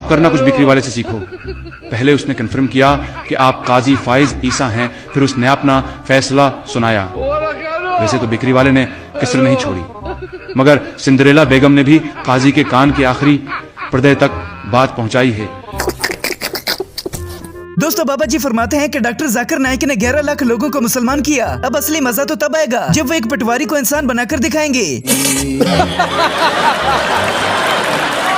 करना कुछ बिक्री वाले से सीखो। पहले उसने कंफर्म किया कि आप काजी फाइज ईसा हैं, फिर उसने अपना फैसला सुनाया। वैसे तो बिक्री वाले ने कसर नहीं छोड़ी, मगर सिंड्रेला बेगम ने भी काजी के कान के आखिरी पर्दे तक बात पहुंचाई है। दोस्तों, बाबा जी फरमाते हैं कि डॉक्टर जाकिर नाइक ने 11 लाख लोगों को मुसलमान किया। अब असली मजा तो तब आएगा जब वो एक पटवारी को इंसान बनाकर दिखाएंगे।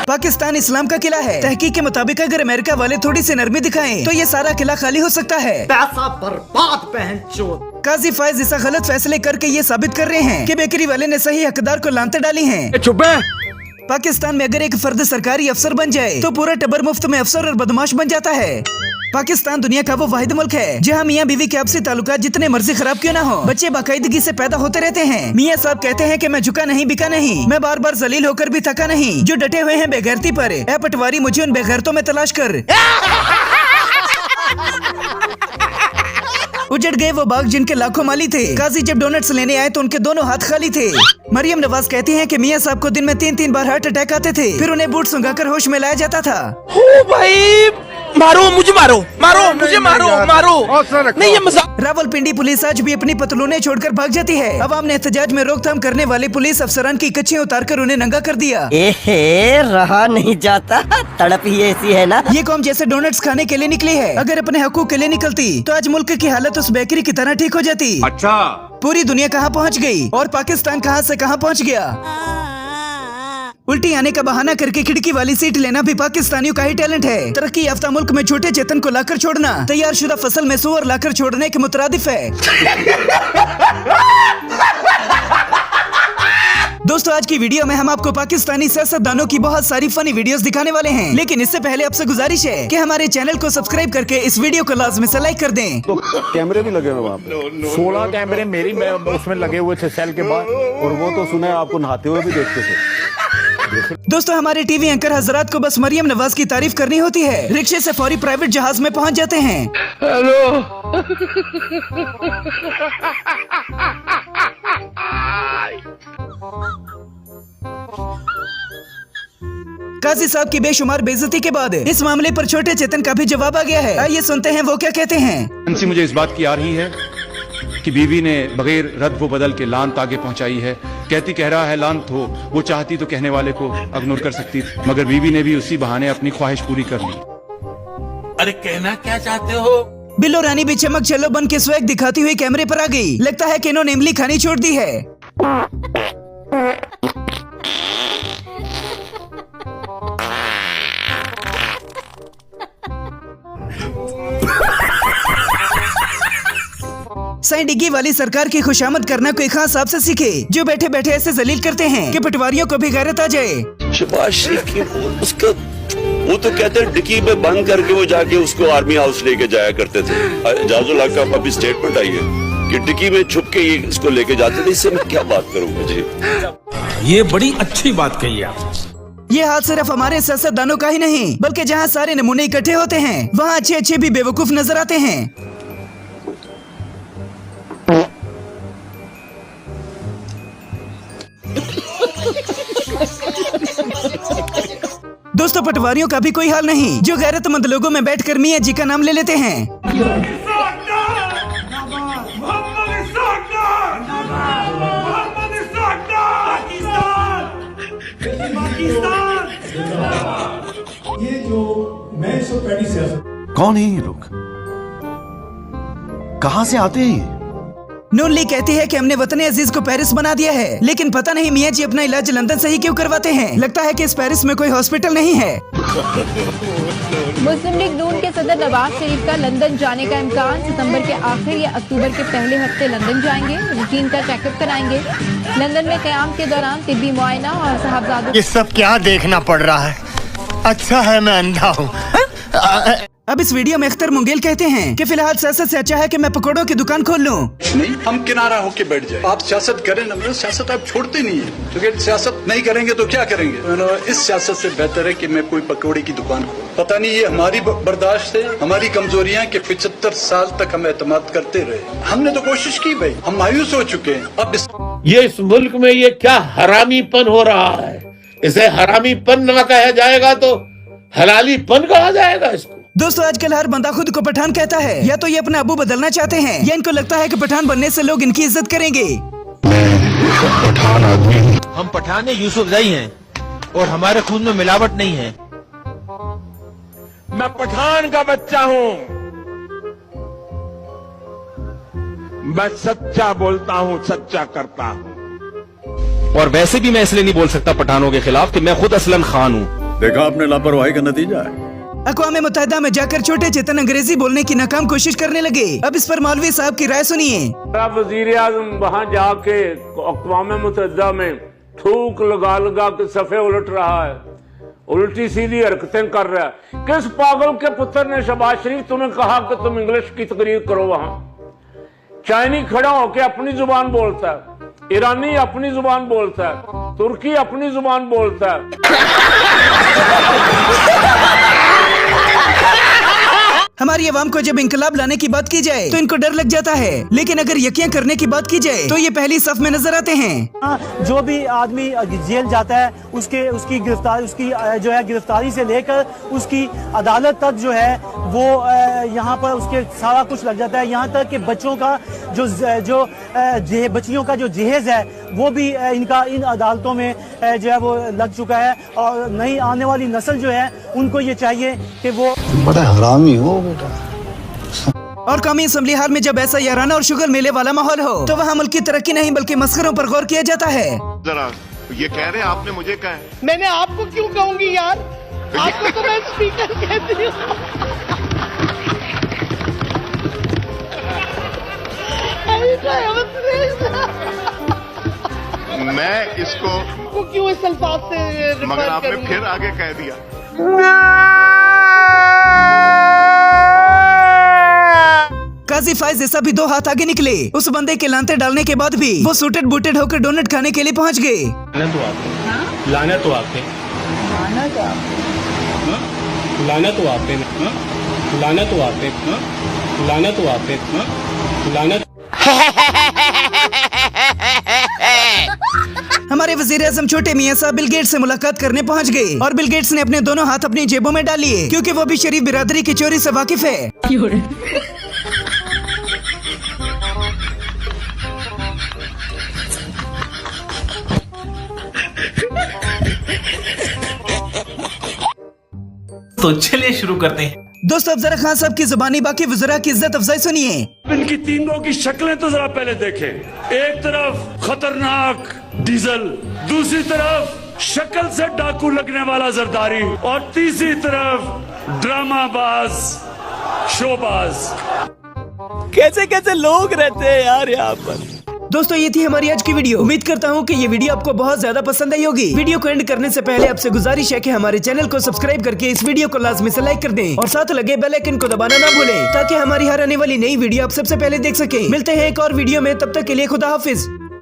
पाकिस्तान इस्लाम का किला है। तहकीक के मुताबिक अगर अमेरिका वाले थोड़ी सी नरमी दिखाएं तो ये सारा किला खाली हो सकता है। पैसा बर्बाद बहनचोद। काजी फाइज ईसा गलत फैसले करके ये साबित कर रहे हैं कि बेकरी वाले ने सही हकदार को लानते डाली हैं। चुप है। पाकिस्तान में अगर एक फर्द सरकारी अफसर बन जाए तो पूरा टबर मुफ्त में अफसर और बदमाश बन जाता है। पाकिस्तान दुनिया का वो वाहिद मुल्क है जहाँ मियाँ बीवी के आपसी ताल्लुकात जितने मर्जी खराब क्यों ना हो, बच्चे बाकायदगी से पैदा होते रहते हैं। मियाँ साहब कहते हैं कि मैं झुका नहीं, बिका नहीं, मैं बार बार जलील होकर भी थका नहीं। जो डटे हुए हैं बेगैरती पर, ए पटवारी मुझे उन बेगैरतों में तलाश कर। उजड़ गए वो बाग जिनके लाखों माली थे। काजी जब डोनट्स लेने आए तो उनके दोनों हाथ खाली थे। मरियम नवाज कहती हैं कि मियाँ साहब को दिन में 3-3 बार हार्ट अटैक आते थे, फिर उन्हें बूट सुंघाकर होश में लाया जाता था। ओ भाई, मारो मुझे, मारो मारो मुझे, मारो मारो, नहीं ये मजाक। रावलपिंडी पुलिस आज भी अपनी पतलूनें छोड़कर भाग जाती है। अवाम ने एहतजाज में रोकथाम करने वाले पुलिस अफसरान की कच्चियां उतारकर उन्हें नंगा कर दिया। एहे, रहा नहीं जाता, तड़प ही ऐसी है ना। ये कौम जैसे डोनट्स खाने के लिए निकली है, अगर अपने हकूक के लिए निकलती तो आज मुल्क की हालत उस बेकरी की तरह ठीक हो जाती। अच्छा, पूरी दुनिया कहाँ पहुँच गई और पाकिस्तान कहाँ से कहाँ पहुँच गया। उल्टी आने का बहाना करके खिड़की वाली सीट लेना भी पाकिस्तानियों का ही टैलेंट है। तरक्की याफ्ता मुल्क में छोटे चेतन को लाकर छोड़ना तैयार शुदा फसल में सुअर लाकर छोड़ने के मुतरादिफ है। दोस्तों, आज की वीडियो में हम आपको पाकिस्तानी सियासतदानों की बहुत सारी फनी वीडियोस दिखाने वाले हैं, लेकिन इससे पहले आपसे गुजारिश है कि हमारे चैनल को सब्सक्राइब करके इस वीडियो को लाजमी से लाइक कर दें। तो कैमरे भी लगे हुए वहाँ पे 16 कैमरे मेरी उसमें लगे हुए थे सेल के बाद, और वो तो सुना है आपको नहाते हुए भी देखते थे। दोस्तों, हमारे टीवी एंकर हजरात को बस मरियम नवाज की तारीफ करनी होती है, रिक्शे से फौरी प्राइवेट जहाज में पहुंच जाते हैं। हेलो। काजी साहब की बेशुमार बेइज्जती के बाद इस मामले पर छोटे चेतन का भी जवाब आ गया है। आइए सुनते हैं वो क्या कहते हैं। उनसे मुझे इस बात की आ रही है कि बीवी ने बगैर रद्द व बदल के लानत आगे पहुंचाई है। कहती कह रहा है लानत हो, वो चाहती तो कहने वाले को इग्नोर कर सकती थी, मगर बीवी ने भी उसी बहाने अपनी ख्वाहिश पूरी कर ली। अरे कहना क्या चाहते हो? बिल्लो रानी भी चमक चलो बन के स्वैग दिखाती हुई कैमरे पर आ गई। लगता है कि इन्होंने इमली खानी छोड़ दी है। साईं डिग्गी वाली सरकार की खुशामद करना कोई खास साहब से सीखे, जो बैठे बैठे ऐसे जलील करते हैं कि पटवारियों को भी गैरत आ जाए। शहबाज शरीफ की उसका वो तो कहते हैं डिक्की में बंद करके वो जाके उसको आर्मी हाउस लेके जाया करते थे। एजाजुल हक का अभी स्टेटमेंट आई है कि डिक्की में छुप के ये इसको लेके जाते थे। इससे मैं क्या बात करूंगा जी। ये बड़ी अच्छी बात कही आप। ये हाथ सिर्फ हमारे सियासतदानों का ही नहीं, बल्कि जहाँ सारे नमूने इकट्ठे होते हैं वहाँ अच्छे अच्छे भी बेवकूफ नजर आते हैं। दोस्तों, पटवारियों का भी कोई हाल नहीं, जो गैरतमंद लोगों में बैठकर मियाँ जी का नाम ले लेते हैं। ये जो मैं सो पैडी सियासत। कौन है ये लोग, कहाँ से आते हैं ये? नून लीग कहती है कि हमने वतन अजीज को पेरिस बना दिया है, लेकिन पता नहीं मियाँ जी अपना इलाज लंदन से ही क्यों करवाते हैं। लगता है कि इस पेरिस में कोई हॉस्पिटल नहीं है। मुस्लिम लीग नून के सदर नवाज शरीफ का लंदन जाने का इम्कान। सितंबर के आखिर या अक्टूबर के पहले हफ्ते लंदन जाएंगे, रूटीन का चेकअप कराएंगे। लंदन में क़याम के दौरान तिब्बी मुआयना और साहबजादों। ये सब क्या देखना पड़ रहा है? अच्छा है मैं अंधा हूँ। अब इस वीडियो में अख्तर मुंगेल कहते हैं कि फिलहाल सियासत से अच्छा है कि मैं पकौड़ों की दुकान खोल लूं। नहीं, हम किनारा होके बैठ जाए। आप सियासत करें ना, सियासत आप छोड़ते नहीं है, क्योंकि सियासत नहीं करेंगे तो क्या करेंगे। इस सियासत से बेहतर है कि मैं कोई पकौड़े की दुकाान खोलूं। पता नहीं ये हमारी बर्दाश्त है, हमारी कमजोरियां कि 75 साल तक हम एतमाद करते रहे। हमने तो कोशिश की भाई, हम मायूस हो चुके हैं। अब ये इस मुल्क में ये क्या हरामीपन हो रहा है? इसे हरामीपन ना कहा जाएगा तो हलालीपन कहा जाएगा इसको? दोस्तों आजकल हर बंदा खुद को पठान कहता है, या तो ये अपना अबू बदलना चाहते हैं या इनको लगता है कि पठान बनने से लोग इनकी इज्जत करेंगे। पठान आदमी हूँ। हम पठान यूसुफ जई हैं और हमारे खून में मिलावट नहीं है। मैं पठान का बच्चा हूँ। मैं सच्चा बोलता हूँ, सच्चा करता हूँ। और वैसे भी मैं इसलिए नहीं बोल सकता पठानों के खिलाफ कि मैं खुद असलन खान हूँ। देखा आपने लापरवाही का नतीजा है। अक़वाम मुत्तहिदा में जाकर छोटे चेतन अंग्रेजी बोलने की नाकाम कोशिश करने लगे। अब इस पर मौलवी साहब की राय सुनिए। वजीर आजम वहाँ जाके अक़वाम मुत्तहिदा में थूक लगा लगा के सफ़े उलट रहा है, उल्टी सीधी हरकतें कर रहा है। किस पागल के पुत्र ने शहबाज शरीफ तुम्हें कहा कि तुम इंग्लिश की तकरीर करो? वहाँ चाइनी खड़ा होके अपनी जुबान बोलता है, ईरानी अपनी जुबान बोलता है, तुर्की अपनी जुबान बोलता है। हमारी अवाम को जब इंकलाब लाने की बात की जाए तो इनको डर लग जाता है, लेकिन अगर यकीन करने की बात की जाए तो ये पहली सफ में नजर आते हैं। जो भी आदमी जेल जाता है उसकी गिरफ्तारी से लेकर उसकी अदालत तक जो है वो यहाँ पर उसके सारा कुछ लग जाता है। यहाँ तक कि बच्चों का बच्चियों का जो जहेज है वो भी इन अदालतों में जो है वो लग चुका है। और नई आने वाली नस्ल जो है उनको ये चाहिए कि वो बड़ा हरामी हो बेटा। और कौमी असम्बली हाल में जब ऐसा याराना और शुगर मेले वाला माहौल हो तो वहाँ मुल्क की तरक्की नहीं बल्कि मस्खरों पर गौर किया जाता है। जरा ये कह रहे आपने मुझे कहा, मैंने आपको क्यों कहूँगी यार, आपको तो मैं स्पीकर कहती हूँ। मैं इसको क्यों इस अल्फाज से मगर आपने फिर आगे कह दिया। काजी फाइज जैसा भी 2 हाथ आगे निकले। उस बंदे के लानते डालने के बाद भी वो सूटेड बूटेड होकर डोनट खाने के लिए पहुंच गए। लाना तो आपने हमारे वजीर आजम छोटे मियां साहब बिल गेट्स से मुलाकात करने पहुंच गए और बिल गेट्स ने अपने दोनों हाथ अपनी जेबों में डाल लिए क्योंकि वो भी शरीफ बिरादरी की चोरी से वाकिफ है। तो चलिए शुरू करते हैं। दोस्तों अब जरा खान साहब की जुबानी बाकी वज़रा की इज्जत अफजाई सुनिए। इनकी तीनों की शक्लें तो जरा पहले देखें। एक तरफ खतरनाक डीजल, दूसरी तरफ शक्ल से डाकू लगने वाला जरदारी और तीसरी तरफ ड्रामाबाज शोबाज। कैसे कैसे लोग रहते हैं यार यहाँ पर। दोस्तों ये थी हमारी आज की वीडियो। उम्मीद करता हूँ कि ये वीडियो आपको बहुत ज्यादा पसंद आई होगी। वीडियो को एंड करने से पहले आपसे गुजारिश है कि हमारे चैनल को सब्सक्राइब करके इस वीडियो को लाजमी से लाइक कर दें और साथ लगे बेल आइकन को दबाना ना भूलें ताकि हमारी हर आने वाली नई वीडियो आप सबसे पहले देख सकें। मिलते हैं एक और वीडियो में, तब तक के लिए खुदा हाफिज।